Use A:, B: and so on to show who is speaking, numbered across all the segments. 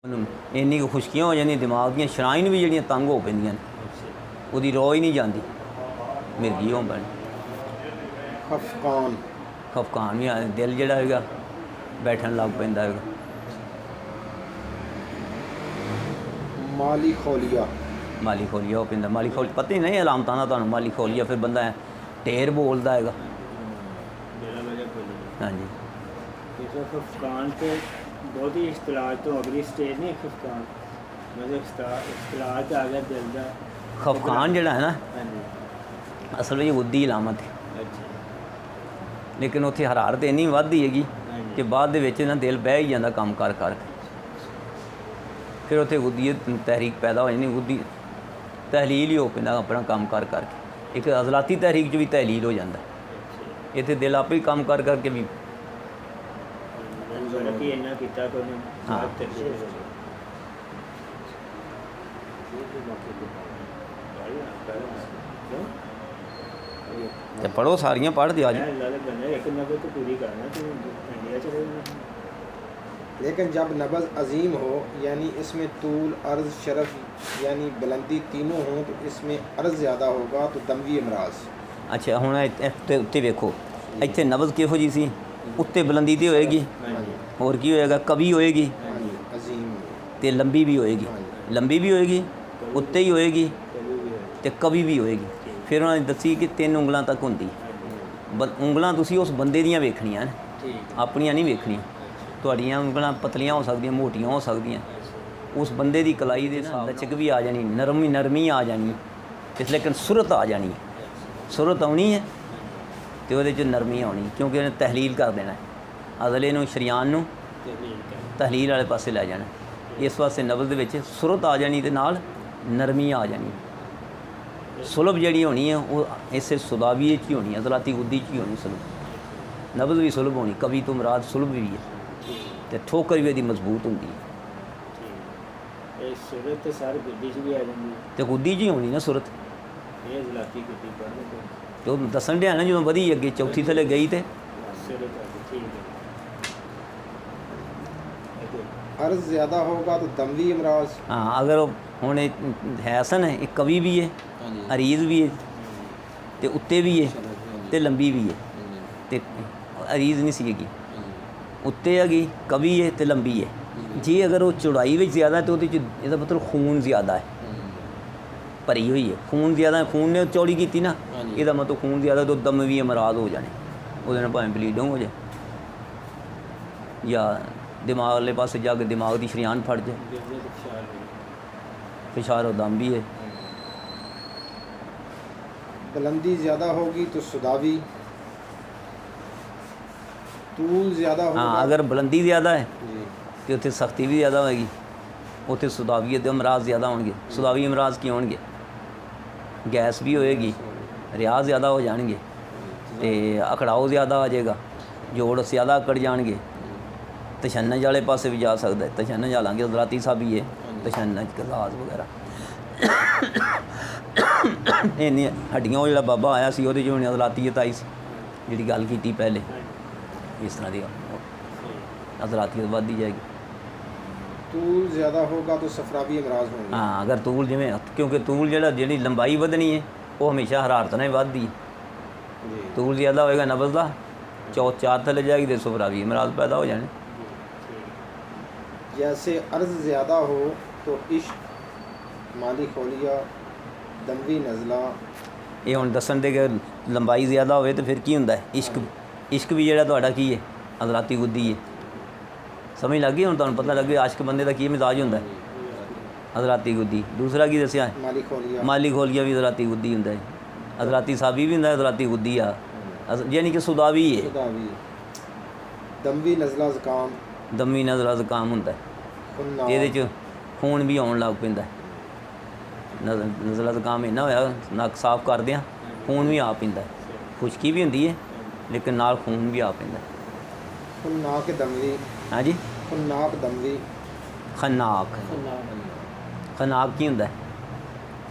A: ਇੰਨੀ ਕੁ ਖੁਸ਼ਕੀਆਂ ਹੋ ਜਾਂਦੀਆਂ ਦਿਮਾਗ ਦੀਆਂ ਸ਼ਰਾਈਨ ਵੀ ਜਿਹੜੀਆਂ ਤੰਗ ਹੋ ਪੈਂਦੀਆਂ ਨੇ, ਉਹਦੀ ਰੋਹ ਹੀ ਨਹੀਂ ਜਾਂਦੀ, ਮਿਰਗੀ ਹੋ ਪੈਣੀ। ਖਫਕਾਨ ਵੀ ਆ, ਦਿਲ ਜਿਹੜਾ ਹੈਗਾ ਬੈਠਣ ਲੱਗ ਪੈਂਦਾ ਹੈਗਾ।
B: ਮਾਲੀ ਖੋਲੀਆ
A: ਹੋ ਪੈਂਦਾ। ਮਾਲੀ ਖੋਲ ਪਤਾ ਹੀ ਨਹੀਂ ਅਲਾਮਤਾਂ ਦਾ ਤੁਹਾਨੂੰ। ਮਾਲੀ ਖੋਲੀਆ ਫਿਰ ਬੰਦਾ ਢੇਰ ਬੋਲਦਾ ਹੈਗਾ। ਹਾਂਜੀ
C: खफकान तो बहुत ही इख्तलाज तो अगली स्टेज नहीं खफकान मतलब इख्तलाज आ गया दिल का।
A: खफकान ਜਿਹੜਾ ਹੈ ਨਾ ਅਸਲ ਵਿੱਚ ਗੁੱਦੀ ਅਲਾਮਤ ਹੈ, ਲੇਕਿਨ ਉੱਥੇ ਹਰਾਰਤ ਇੰਨੀ ਵੱਧਦੀ ਹੈਗੀ ਕਿ ਬਾਅਦ ਦੇ ਵਿੱਚ ਨਾ ਦਿਲ ਬਹਿ ਹੀ ਜਾਂਦਾ ਕੰਮ ਕਰ ਕਰਕੇ। ਫਿਰ ਉੱਥੇ ਗੁੱਦੀ ਤਹਿਰੀਕ ਪੈਦਾ ਹੋ ਜਾਂਦੀ, ਗੁੱਦੀ ਤਹਿਲੀਲ ਹੀ ਹੋ ਪੈਂਦਾ ਆਪਣਾ ਕੰਮ ਕਰ ਕਰਕੇ। ਇੱਕ ਅਜ਼ਲਾਤੀ ਤਹਿਰੀਕ 'ਚ ਵੀ ਤਹਿਲੀਲ ਹੋ ਜਾਂਦਾ, ਇੱਥੇ ਦਿਲ ਆਪੇ ਹੀ ਕੰਮ ਕਰ ਕਰਕੇ ਵੀ। हाँ पढ़ो सारियां पढ़ दिया जी।
B: लेकिन जब नबज़ अजीम हो यानी इसमें तूल अर्ज़ शरफ यानी बुलंदी तीनों हों तो इसमें अर्ज़ ज़्यादा होगा तो दमवी अमराज।
A: अच्छा हुण उत्ते वेखो इत्थे नबज़ किहो जी सी, उत्ते बुलंदी तो होएगी, और की होएगा कवि होएगी ते लंबी भी होएगी। लंबी भी होएगी उत्ते ही होएगी ते कवि भी होएगी। फिर उन्होंने दसी कि 3 ਉਂਗਲਾਂ तक होंदी। ਉਂਗਲਾਂ तुसीं उस बंदे दियां वेखणियां ने, अपनियां नहीं वेखणियां। तुहाड़ियां ਉਂਗਲਾਂ पतलियां हो सकदियां, मोटियां हो सकदियां। उस बंदे की कलाई दे ना लचक भी आ जानी, नरमी आ जानी, लेकिन सुरत आ जानी। सुरत आनी है तो वो नरमी आनी, क्योंकि उन्हें तहलील कर देना, अगले नूं शरियान नूं तहलील वाले पासे लै जाना। इस वास्ते नबज़ दे विच सुरत आ जानी ते नाल नरमी आ जानी। सुलभ जिहड़ी होनी है वो इसे सुदावी ही होनी, अज़लाती गुद्दी च ही होनी सुलभ। नबज़ भी सुलभ होनी, कवि तो मुराद सुलभ भी है ते ठोकर भी इहदी मजबूत होंदी है। तो गुद्दी च ही होनी ना सुरत। तो दसन दिया ना जो वधी अगे चौथी थले गई तो
B: अर्ज़ ज़्यादा होगा तो दमवी अमराज।
A: हाँ अगर हुण है सन एक कवि भी है, अरीज़ भी है, तो उत्ते भी है, तो लंबी भी है। तो अरीज़ नहीं सी हैगी, उत्ते हैगी, कवि है तो लंबी है। जी अगर वो चौड़ाई में ज़्यादा है तो इसका मतलब खून ज़्यादा है, भरी हुई है, खून ज़्यादा, खून ने चौड़ी की ना, यदा मतलब खून ज़्यादा तो दम भी अमराज हो जाने, वो भावें ब्लीडिंग हो जाए या दिमाग वाले पास जाके दिमाग की शरियान फट जाए, फिशार और दम भी है।
B: बुलंदी ज़्यादा होगी तो सुदावी, तूल ज़्यादा होगा।
A: हाँ अगर बुलंदी ज़्यादा है तो उत्थे सख्ती भी ज़्यादा होगी, उत्थे सुदावी के अमराज ज़्यादा होंगे। सुदावी अमराज की होंगे, गैस भी होएगी, रियाज ज़्यादा हो जाएंगे, तो अकड़ाओ ज़्यादा आ जाएगा, जोड़ ज़्यादा अकड़ जाएंगे। तशन्नज वाले पासे भी जा सकता है, तशन्नज हालांकि अज़लाती सा भी है, तशन्नज कज़ाज़ वगैरह। इन्नी हड्डियां वो जो बाबा आया सी उहदे च हुण अज़लातीयत आई सी, जिहड़ी गल कीती पहले, इस तरह की अज़लातीयत वधदी जाएगी।
B: तूल ज़्यादा होगा तो सफरावी अमराज होंगे।
A: हाँ अगर तूल जिमें, क्योंकि तूल जिहड़ी लंबाई वधनी है वो हमेशा हरारत नाल वधदी है। तूल ज़्यादा होएगा नबज़ दा, 4 थले जाएगी तो सफरावी अमराज पैदा हो जाने।
B: जैसे अर्ज़ ज़्यादा हो तो इश्क, माली खोलिया, दमवी नज़ला।
A: ये हुण दसन दे कि लंबाई ज़्यादा होवे तो फिर की हुंदा है, इश्क। इश्क भी जिहड़ा तुहाडा की है अज़लाती गुद्दी है। समझ लग गई हुण तुहानूं पता लग गया आशिक बंदे दा की मिजाज हुंदा है, अज़लाती गुद्दी। दूसरा की दस्सिया माली खोलिया भी अज़लाती गुद्दी हुंदा है, अज़लाती साबी भी हुंदा है, अज़लाती गुद्दी आ यानी कि सुदावी है।
B: दमवी नज़ला ज़ुकाम,
A: दमी नज़ला ज़ुकाम हुंदा है, इहदे च खून भी आउण लग पैंदा है। नज़ला ज़ुकाम इन्ना होया नक साफ करदे आ खून भी आ पैंदा है, खुश्की भी हुंदी है लेकिन नाल खून भी आ पैंदा है।
B: खुन्नाक दमवी। हाँ
A: जी
B: खुन्नाक दमवी।
A: खन्नाक, खन्नाक की हुंदा है,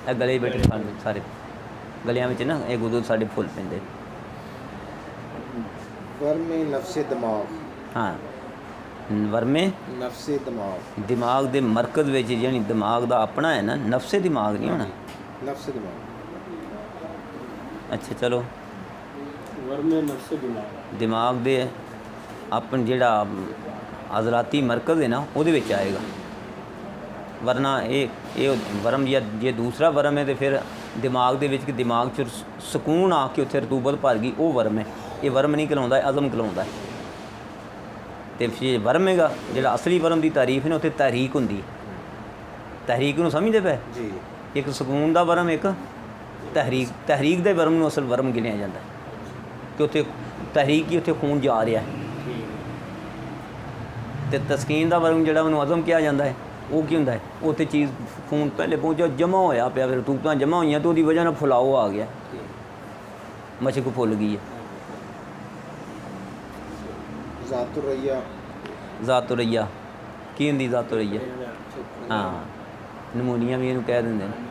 A: ਇਹ गले बैठे सारे गलियां में ना ये गुदूद साढ़े फुल पेंदे।
B: वर्म नफ्स दिमाग।
A: हाँ ਵਰਮੇ
B: नफ्से दिमाग
A: ਦਿਮਾਗ ਦੇ ਮਰਕਜ਼ ਵਿੱਚ ਜਾਣੀ ਦਿਮਾਗ ਦਾ ਆਪਣਾ ਹੈ ਨਾ ਨਫਸੇ ਦਿਮਾਗ ਨਹੀਂ ਹੋਣਾ
B: नफ्से दिमाग
A: ਅੱਛਾ ਚਲੋ
C: वर्मे नफ्स दिमाग
A: ਦਿਮਾਗ ਦੇ ਆਪਣ ਜਿਹੜਾ ਅਜ਼ਲਾਤੀ ਮਰਕਜ਼ ਹੈ ਨਾ ਉਹਦੇ ਵਿੱਚ ਆਏਗਾ ਵਰਨਾ ਇਹ ਵਰਮ ਜਾਂ ਜੇ ਦੂਸਰਾ ਵਰਮ ਹੈ ਤੇ ਫਿਰ ਦਿਮਾਗ ਦੇ ਵਿੱਚ ਕਿ ਦਿਮਾਗ 'ਚ ਸਕੂਨ ਆ ਕੇ ਉੱਥੇ ਰਤੂਬਤ ਭਰ ਗਈ ਉਹ ਵਰਮ ਹੈ ਇਹ ਵਰਮ ਨਹੀਂ ਕਹਿਲਾਉਂਦਾ ਇਹ ਅਜ਼ਮ ਕਹਿਲਾਉਂਦਾ ਹੈ ਤੇ ਜੇ ਵਰਮ ਹੈਗਾ ਜਿਹੜਾ ਅਸਲੀ ਵਰਮ ਦੀ ਤਾਰੀਫ ਨੇ ਉੱਥੇ ਤਹਿਰੀਕ ਹੁੰਦੀ ਹੈ ਤਹਿਰੀਕ ਨੂੰ ਸਮਝਦੇ ਪਏ
B: जी
A: ਇੱਕ ਸਕੂਨ ਦਾ ਵਰਮ ਇੱਕ ਤਹਿਰੀਕ ਦੇ ਵਰਮ ਨੂੰ ਅਸਲ ਵਰਮ ਗਿਣਿਆ ਜਾਂਦਾ ਹੈ ਕਿ ਉੱਥੇ ਤਹਿਰੀਕ ਹੀ ਉੱਥੇ ਖੂਨ ਜਾ ਰਿਹਾ ਹੈ ਤੇ ਤਸਕੀਨ ਦਾ ਵਰਮ ਜਿਹੜਾ ਉਹਨੂੰ ਅਜ਼ਮ ਕਿਹਾ ਜਾਂਦਾ ਹੈ ਉਹ ਕੀ ਹੁੰਦਾ ਹੈ ਉੱਥੇ ਚੀਜ਼ ਖੂਨ ਪਹਿਲੇ ਪਹੁੰਚਿਆ ਜਮ੍ਹਾਂ ਹੋਇਆ ਪਿਆ ਫਿਰ ਰਤੂਬਤਾਂ ਜਮ੍ਹਾਂ ਹੋਈਆਂ ਤਾਂ ਉਹਦੀ ਵਜ੍ਹਾ ਨਾਲ ਫੁਲਾਓ ਆ ਗਿਆ ਮਸ਼ਕ ਫੁੱਲ ਗਈ ਹੈ
B: ज़ातुर्रैया
A: ਜ਼ਾਤੁਰਈਆ ਕੀ ਹੁੰਦੀ ਜ਼ਾਤੁਰਈਆ ਹਾਂ ਨਮੂਨੀਆ ਵੀ ਇਹਨੂੰ ਕਹਿ ਦਿੰਦੇ ਨੇ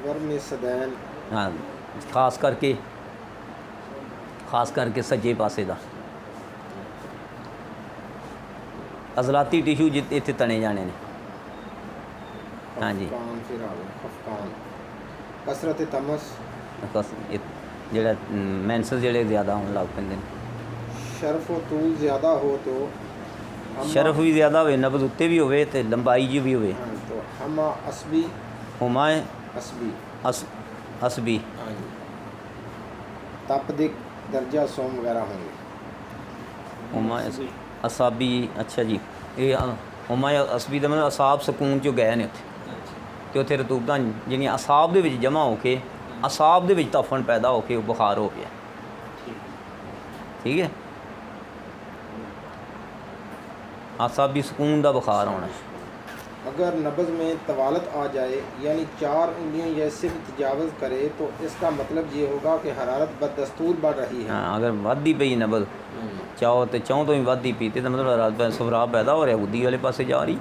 B: वर्म सदैन
A: ਹਾਂ ਖਾਸ ਕਰਕੇ ਸੱਜੇ ਪਾਸੇ ਦਾ ਅਜ਼ਲਾਤੀ ਟਿਸ਼ੂ ਇੱਥੇ ਤਣੇ ਜਾਣੇ ਨੇ ਹਾਂਜੀ
B: खफकान फिर आ गए खफकान कसरत तमस
A: ਜਿਹੜਾ ਮੈਂਸਸ ਜਿਹੜੇ ਜ਼ਿਆਦਾ ਹੋਣ ਲੱਗ ਪੈਂਦੇ ਨੇ
B: शरफ व तूल ज़्यादा हो तो हम
A: ਸ਼ਰਫ ਵੀ ਜ਼ਿਆਦਾ ਹੋਵੇ ਨਬਜ਼ ਉੱਤੇ ਵੀ ਹੋਵੇ ਤੇ ਲੰਬਾਈ ਜੀ ਵੀ ਹੋਵੇ
B: हाँ, तो हमा असबी
A: ਹੁਮਾਏ
B: असबी
A: ਅਸਬੀ
B: हाँ जी तपदिक दर्जा सोम वगैरह होंगे
A: ਹੁਮਾਏ ਅਸਾਬੀ ਅੱਛਾ ਜੀ ਇਹ ਹੁਮਾਏ ਅਸਬੀ ਦਾ ਮਤਲਬ ਅਸਾਬ ਸਕੂਨ ਚੋਂ ਗਏ ਨੇ ਉੱਥੇ ਤੇ ਉੱਥੇ ਰਤੂਬਤਾਂ ਜਿਹੜੀਆਂ ਅਸਾਬ ਦੇ ਵਿੱਚ ਜਮ੍ਹਾਂ ਹੋ ਕੇ ਅਸਾਬ ਦੇ ਵਿੱਚ ਤਫਨ ਪੈਦਾ ਹੋ ਕੇ ਉਹ ਬੁਖਾਰ ਹੋ ਗਿਆ ਠੀਕ ਹੈ ਅਸਾਬੀ ਸਕੂਨ ਦਾ ਬੁਖਾਰ ਹੋਣਾ
B: अगर नब्ज़ में तवालत आ जाए यानी 4 उंगलियों या सिर्फ तजावज़ करे तो इसका मतलब ये होगा कि हरारत बदस्तूर बढ़ रही है
A: ਹਾਂ ਅਗਰ ਵੱਧਦੀ ਪਈ ਨਬਜ਼ ਚਾਹੋ ਤੇ ਚਾਹੋਂ ਤੋਂ ਵੀ ਵੱਧਦੀ ਪਈ ਤੇ ਮਤਲਬ ਰਾਤ ਸਵਰਾਬ ਪੈਦਾ ਹੋ ਰਿਹਾ ਗੁੱਦੀ ਵਾਲੇ ਪਾਸੇ ਜਾ ਰਹੀ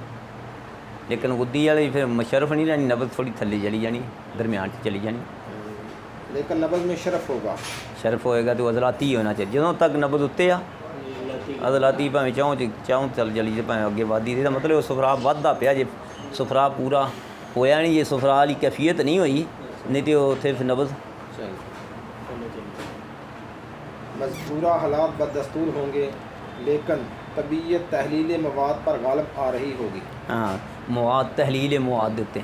A: ਲੇਕਿਨ ਗੁੱਦੀ ਵਾਲੀ ਫਿਰ ਮਸ਼ਰਫ ਨਹੀਂ ਲੈਣੀ ਨਬਜ਼ ਥੋੜੀ ਥੱਲੇ ਚਲੀ ਜਾਣੀ ਦਰਮਿਆਨ 'ਚ ਚਲੀ ਜਾਣੀ
B: लेकिन नब्ज़ में शरफ होगा
A: ਸ਼ਰਫ ਹੋਏਗਾ ਤੇ ਉਹ ਅਜ਼ਲਾਤੀ ਹੀ ਹੋਣਾ ਚਾਹੀਦਾ ਜਦੋਂ ਤੱਕ ਨਬਜ਼ ਉੱਤੇ ਆ ਅਜ਼ਲਾਤੀ ਭਾਵੇਂ ਚਾਹੋਂ ਚੱਲ ਚਲੀ ਜੇ ਭਾਵੇਂ ਅੱਗੇ ਵੱਧਦੀ ਇਹਦਾ ਮਤਲਬ ਉਹ ਸਫਰਾਬ ਵੱਧਦਾ ਪਿਆ ਜੇ ਸਫਰਾਬ ਪੂਰਾ ਹੋਇਆ ਨਹੀਂ ਜੇ ਸਫਰਾ ਵਾਲੀ ਕੈਫੀਅਤ ਨਹੀਂ ਹੋਈ ਨਹੀਂ ਤੇ ਉਹ ਉੱਥੇ ਫਿਰ ਨਬਜ਼
B: मज़कूरा हालात बदस्तूर होंगे लेकिन तबीयत तहलील मवाद पर गालिब आ रही होगी
A: ਹਾਂ ਮਵਾਦ ਤਹਿਲੀਲ ਮਵਾਦ ਦੇ ਉੱਤੇ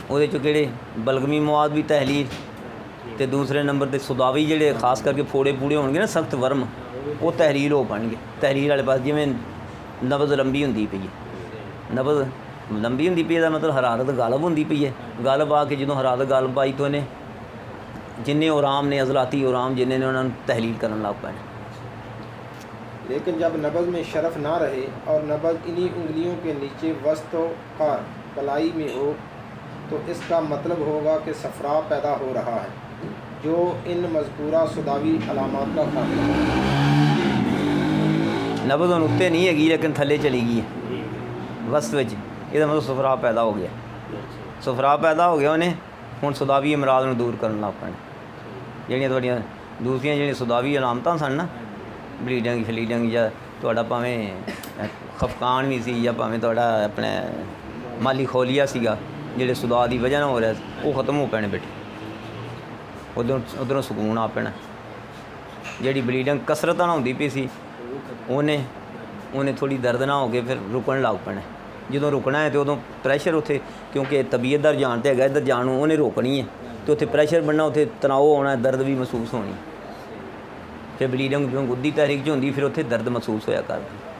A: ਉਹਦੇ 'ਚ ਕਿਹੜੇ ਬਲਗਮੀ ਮਵਾਦ ਵੀ ਤਹਿਲੀਲ ਤੇ ਦੂਸਰੇ ਨੰਬਰ ਤੇ ਸੁਦਾਵੀ ਜਿਹੜੇ ਖਾਸ ਕਰਕੇ ਫੋੜੇ ਪੂੜੇ ਹੋਣਗੇ ਨਾ ਸਖਤ ਵਰਮ ਉਹ ਤਹਿਲੀਲ ਹੋ ਪਾਣਗੇ ਤਹਿਲੀਲ ਵਾਲੇ ਪਾਸ ਜਿਵੇਂ ਨਬਜ਼ ਲੰਬੀ ਹੁੰਦੀ ਪਈ ਹੈ ਨਬਜ਼ ਲੰਬੀ ਹੁੰਦੀ ਪਈ ਇਹਦਾ ਮਤਲਬ ਹਰਾਰਤ ਗਾਲਬ ਹੁੰਦੀ ਪਈ ਹੈ ਗਾਲਬ ਆ ਕੇ ਜਦੋਂ ਹਰਾਰਤ ਗਾਲਬ ਆਈ ਤੋਂ ਇਹਨੇ ਜਿੰਨੇ ਉਰਾਮ ਨੇ ਅਜ਼ਲਾਤੀ ਉਰਾਮ ਜਿੰਨੇ ਨੇ ਉਹਨਾਂ ਨੂੰ ਤਹਿਲੀਲ ਕਰਨ ਲੱਗ ਪੈਣਾ
B: लेकिन जब नब्ज़ में शरफ ना रहे और नब्ज़ इन्हीं उंगलियों के नीचे वस्त और कलाई में हो तो इसका मतलब होगा कि सफरा पैदा हो रहा है जो इन मज़कूरा सुदावी अलामात का खामिल है
A: ਨਬਜ਼ ਹੁਣ ਉੱਤੇ ਨਹੀਂ ਹੈਗੀ ਲੇਕਿਨ ਥੱਲੇ ਚਲੀ ਗਈ ਹੈ ਵਸਤ ਵਿੱਚ ਇਹਦਾ ਮਤਲਬ ਸਫਰਾ ਪੈਦਾ ਹੋ ਗਿਆ ਸਫਰਾ ਪੈਦਾ ਹੋ ਗਿਆ ਉਹਨੇ ਹੁਣ ਸੁਦਾਵੀ ਅਮਰਾਜ਼ ਨੂੰ ਦੂਰ ਕਰਨ ਲੱਗ ਪੈਣਾ ਜਿਹੜੀਆਂ ਤੁਹਾਡੀਆਂ ਦੂਸਰੀਆਂ ਜਿਹੜੀਆਂ ਸੁਦਾਵੀ ਅਲਾਮਤਾਂ ਸਨ ਨਾ ਬਲੀਡਿੰਗ ਫਲੀਡਿੰਗ ਜਾਂ ਤੁਹਾਡਾ ਭਾਵੇਂ ਖਫਕਾਨ ਵੀ ਸੀ ਜਾਂ ਭਾਵੇਂ ਤੁਹਾਡਾ ਆਪਣੇ ਮਾਲੀ ਖੋਲੀਆ ਸੀਗਾ ਜਿਹੜੇ ਸੁਦਾ ਦੀ ਵਜ੍ਹਾ ਨਾਲ ਹੋ ਰਿਹਾ ਉਹ ਖਤਮ ਹੋ ਪੈਣੇ ਬੇਟੇ ਉਧਰੋਂ ਸਕੂਨ ਆ ਪੈਣਾ ਜਿਹੜੀ ਬਲੀਡਿੰਗ ਕਸਰਤ ਨਾਲ ਹੁੰਦੀ ਪਈ ਸੀ ਉਹਨੇ ਥੋੜੀ ਦਰਦ ਨਾ ਹੋ ਕੇ ਫਿਰ ਰੁਕਣ ਲੱਗ ਪੈਣਾ ਜਦੋਂ ਰੁਕਣਾ ਹੈ ਤੇ ਉਦੋਂ ਪ੍ਰੈਸ਼ਰ ਉੱਥੇ ਕਿਉਂਕਿ ਤਬੀਅਤ ਦਾ ਰੁਝਾਨ ਤੇ ਹੈਗਾ ਇੱਧਰ ਜਾਣ ਨੂੰ ਉਹਨੇ ਰੋਕਣੀ ਹੈ ਤੇ ਉੱਥੇ ਪ੍ਰੈਸ਼ਰ ਬਣਨਾ ਉੱਥੇ ਤਣਾਅ ਆਉਣਾ ਦਰਦ ਵੀ ਮਹਿਸੂਸ ਹੋਣੀ ਫਿਰ ਬਲੀਡਿੰਗ ਜਦੋਂ ਗੁੱਦੀ ਤਹਿਰੀਕ 'ਚ ਹੁੰਦੀ ਫਿਰ ਉੱਥੇ ਦਰਦ ਮਹਿਸੂਸ ਹੋਇਆ ਕਰਦਾ